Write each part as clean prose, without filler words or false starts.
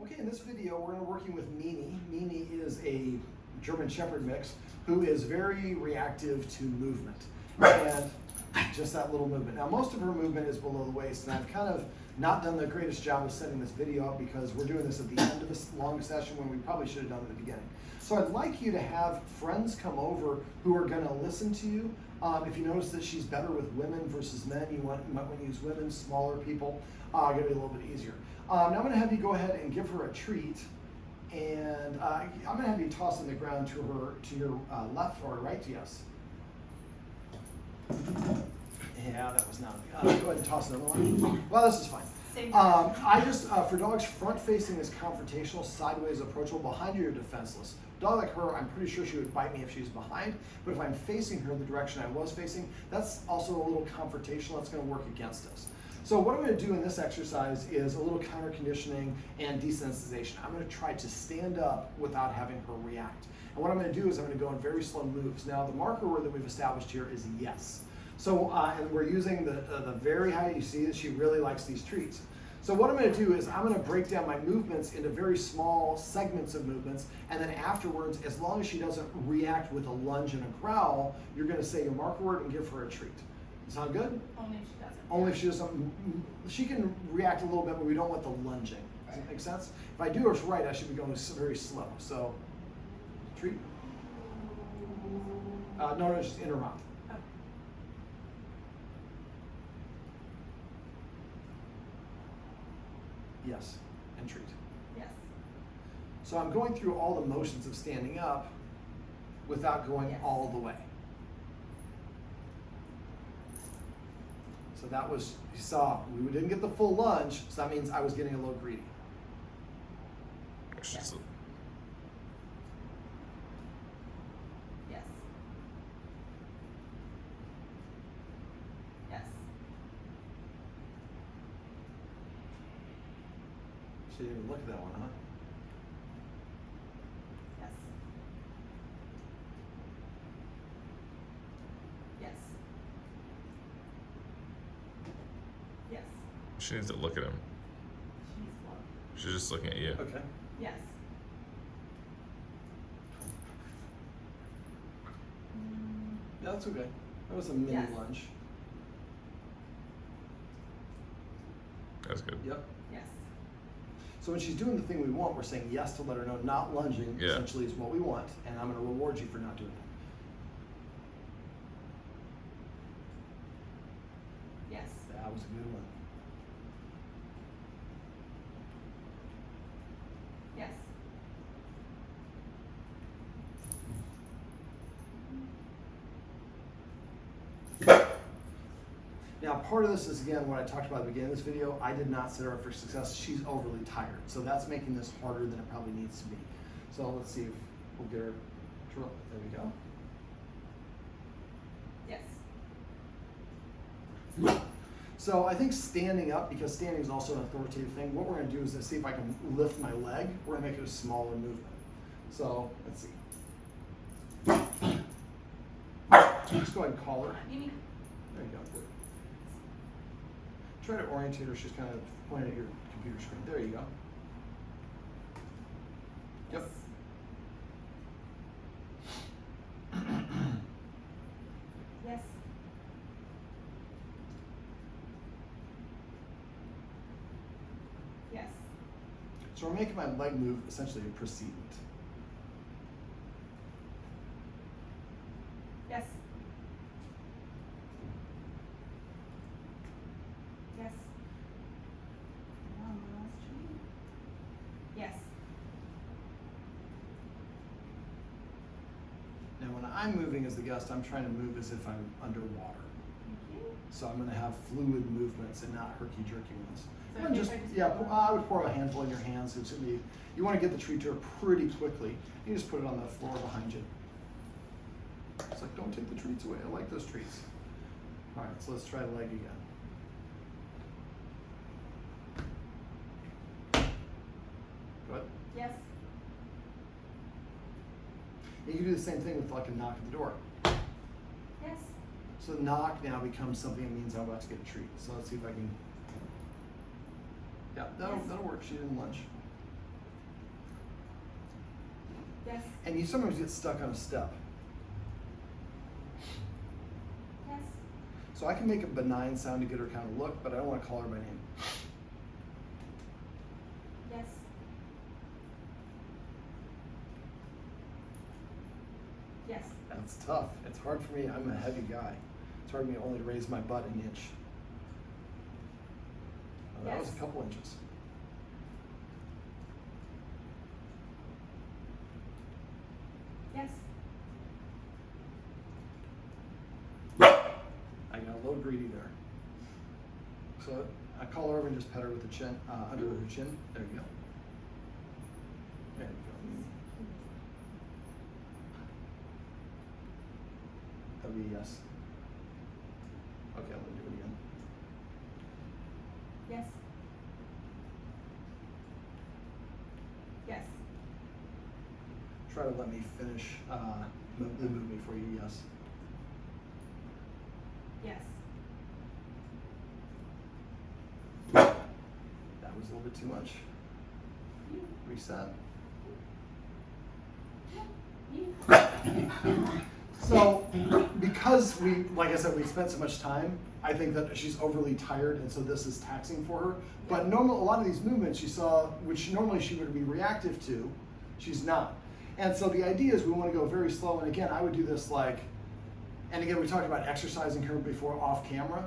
Okay, in this video we're going to be working with Mini. Mini is a German Shepherd mix who is very reactive to movement. And just that little movement. Now most of her movement is below the waist, and I've kind of not done the greatest job of setting this video up because we're doing this at the end of this long session when we probably should have done it at the beginning. So I'd like you to have friends come over who are going to listen to you. If you notice that she's better with women versus men, you might want to use women, smaller people, going to be a little bit easier. Now I'm going to have you go ahead and give her a treat, and I'm going to have you toss on the ground to your left or right, yes. Yeah, that was not. Go ahead and toss another one. Well, this is fine. I just, for dogs, front facing is confrontational, sideways approachable, behind you you're defenseless. Dog like her, I'm pretty sure she would bite me if she's behind, but if I'm facing her in the direction I was facing, that's also a little confrontational. That's going to work against us. So what I'm going to do in this exercise is a little counter conditioning and desensitization. I'm going to try to stand up without having her react. And what I'm going to do is I'm going to go in very slow moves. Now the marker word that we've established here is yes. So, and we're using the very high, you see that she really likes these treats. So what I'm going to do is I'm going to break down my movements into very small segments of movements, and then afterwards, as long as she doesn't react with a lunge and a growl, you're going to say your marker word and give her a treat. Sound good? Only if she doesn't. Only if she doesn't. She can react a little bit, but we don't want the lunging. Does that make sense? If I do it right, I should be going very slow. So, treat. No, just in her mouth. Oh. Yes, and treat. Yes. So I'm going through all the motions of standing up without going Yes. all the way. So that was, you saw, we didn't get the full lunge, so that means I was getting a little greedy. Yes. Yes. Yes. She didn't even look at that one, huh? Yes. Yes. Yes. She needs to look at him. She's low. She's just looking at you. Okay. Yes. Yeah, that's okay. That was a mini Yes. lunge. That's good. Yep. Yes. So when she's doing the thing we want, we're saying yes to let her know not lunging, Yeah. essentially is what we want, and I'm going to reward you for not doing that. Yes. That was a good one. Yes. Now, part of this is, again, what I talked about at the beginning of this video. I did not set her up for success. She's overly tired. So that's making this harder than it probably needs to be. So let's see if we'll get her. There we go. Yes. So I think standing up, because standing is also an authoritative thing, what we're going to do is see if I can lift my leg. We're going to make it a smaller movement. So let's see. Just go ahead and call her. Mimi. There you go. Good. Try to orientate her. She's kind of pointing at your computer screen. There you go. Yep. Yes. Yes. So we're making my leg move essentially a precedent. Yes. Yes. Come on, last treat. Yes. Now when I'm moving as the guest, I'm trying to move as if I'm underwater. Thank you. So I'm going to have fluid movements and not herky-jerky ones. So And if just, I just yeah, put it I would pour a handful in your hands. It's gonna be, you want to get the treat to her pretty quickly. You just put it on the floor behind you. It's like, don't take the treats away. I like those treats. All right, so let's try the leg again. Good. Yes. You can do the same thing with like a knock at the door. Yes. So the knock now becomes something that means I'm about to get a treat. So let's see if I can. Yeah, that'll work. She didn't lunge. Yes. And you sometimes get stuck on a step. Yes. So I can make a benign sound to get her kind of look, but I don't want to call her by name. Yes. Yes. That's tough. It's hard for me. I'm a heavy guy. It's hard for me only to raise my butt an inch. Oh, that was a Yes. couple inches. Yes. I got a little greedy there. So I call her over and just pet her with the chin, under her chin. There you go. There you go. That'll be a yes. Okay, I'm gonna do it again. Yes. Yes. Try to let me finish the movement for you, yes. Yes. That was a little bit too much. Reset. So, because we, like I said, we spent so much time, I think that she's overly tired, and so this is taxing for her. But a lot of these movements you saw, which normally she would be reactive to, she's not. And so the idea is we want to go very slow. And again, I would do this like, and again, we talked about exercising her before off camera.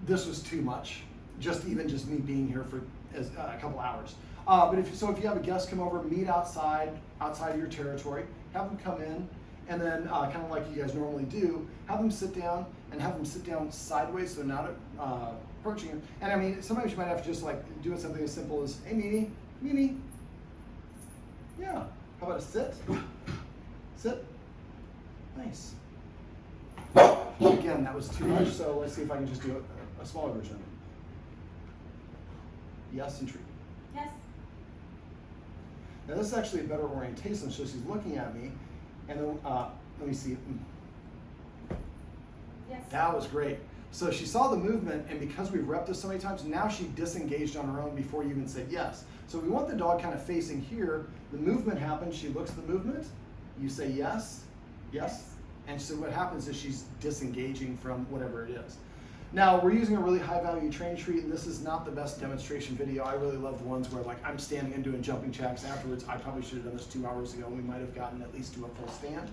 This was too much, just me being here for a couple hours. But if you have a guest come over, meet outside of your territory, have them come in, and then kind of like you guys normally do, have them sit down and have them sit down sideways so they're not approaching you. And I mean, sometimes you might have to just like do something as simple as, hey, Mimi, Mimi. Yeah. How about a sit? Sit. Nice. Again, that was too much, so let's see if I can just do a smaller version of it. Yes, and treat. Yes. Now this is actually a better orientation, so she's looking at me, and then, let me see. Yes. That was great. So she saw the movement, and because we've repped this so many times, now she disengaged on her own before you even said yes. So we want the dog kind of facing here. The movement happens, she looks at the movement, you say yes, yes, and so what happens is she's disengaging from whatever it is. Now we're using a really high value train treat, and this is not the best demonstration video. I really love the ones where like I'm standing and doing jumping jacks afterwards. I probably should have done this 2 hours ago. We might have gotten at least to a full stand.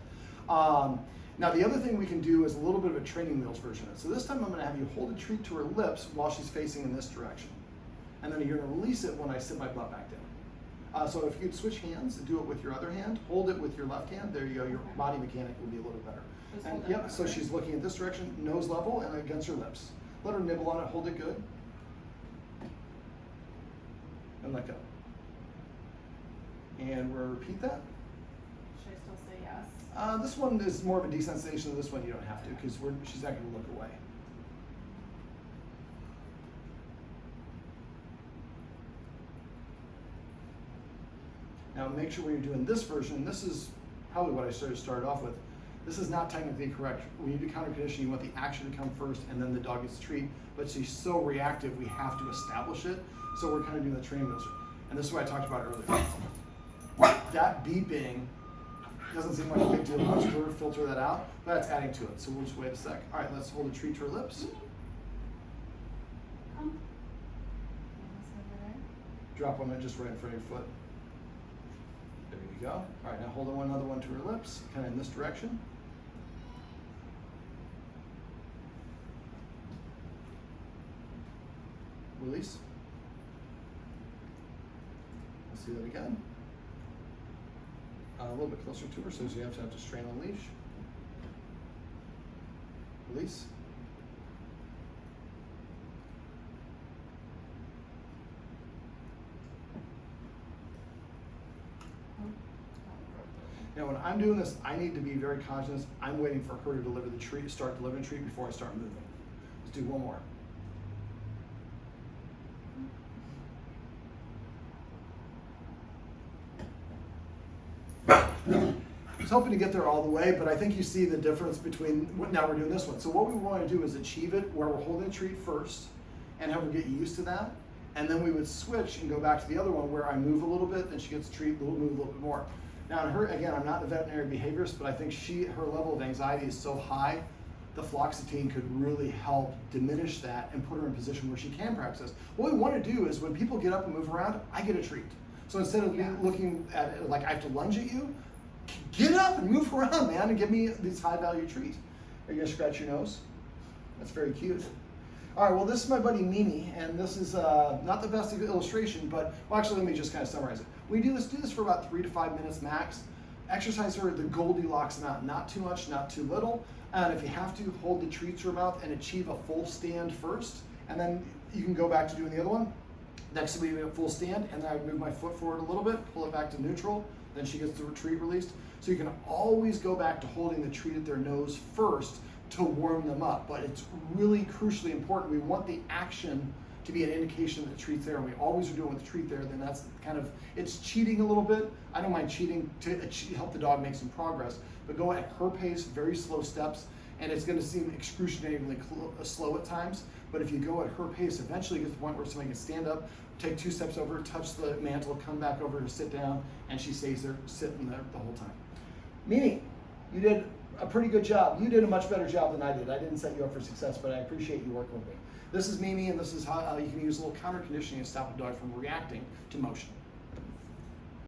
Now the other thing we can do is a little bit of a training wheels version of it. So this time I'm gonna have you hold a treat to her lips while she's facing in this direction. And then you're gonna release it when I sit my butt back down. So if you'd switch hands and do it with your other hand, hold it with your left hand, there you go, your body mechanic will be a little better. And yep, so she's looking at this direction, nose level and against her lips. Let her nibble on it, hold it good. And let go. And we'll repeat that. Should I still say yes? This one is more of a desensitization. This one you don't have to because she's not going to look away. Now make sure when you're doing this version, this is probably what I started off with. This is not technically correct. When you do counter conditioning, you want the action to come first and then the dog gets the treat. But she's so reactive, we have to establish it. So we're kind of doing the training wheels. And this is what I talked about earlier. That beeping doesn't seem like a big deal. Let's filter that out, but that's adding to it. So we'll just wait a sec. All right, let's hold a treat to her lips. Come. This over there. Drop one just right in front of your foot. There you go. All right, now hold on another one to her lips, kind of in this direction. Release. Let's do that again. A little bit closer to her, so you have to strain on leash. Release. Now when I'm doing this, I need to be very conscious. I'm waiting for her to deliver the treat, start delivering the treat before I start moving. Let's do one more. I was hoping to get there all the way, but I think you see the difference between, now we're doing this one. So what we want to do is achieve it where we're holding the treat first and have her get used to that. And then we would switch and go back to the other one where I move a little bit, then she gets a treat, we'll move a little bit more. Now, in her, again, I'm not a veterinary behaviorist, but I think her level of anxiety is so high, the fluoxetine could really help diminish that and put her in a position where she can practice. What we want to do is when people get up and move around, I get a treat. So instead of me looking at it like I have to lunge at you, get up and move around, man, and give me this high-value treat. Are you gonna scratch your nose? That's very cute. All right, well, this is my buddy Mimi, and this is not the best illustration, but, well, actually, let me just kind of summarize it. We do this for about 3 to 5 minutes max. Exercise her the Goldilocks amount, not too much, not too little. And if you have to, hold the treat to her mouth and achieve a full stand first, and then you can go back to doing the other one. Next will be a full stand, and then I would move my foot forward a little bit, pull it back to neutral, then she gets the treat released. So you can always go back to holding the treat at their nose first to warm them up, but it's really crucially important. We want the action to be an indication that the treat's there, and we always are doing with the treat there, then that's kind of, it's cheating a little bit. I don't mind cheating to help the dog make some progress, but go at her pace, very slow steps, and it's gonna seem excruciatingly slow at times, but if you go at her pace, eventually you get to the point where somebody can stand up, take 2 steps over, touch the mantle, come back over to sit down, and she stays there, sitting there the whole time. Mimi, you did a pretty good job. You did a much better job than I did. I didn't set you up for success, but I appreciate you working with me. This is Mimi, and this is how you can use a little counter conditioning to stop a dog from reacting to motion.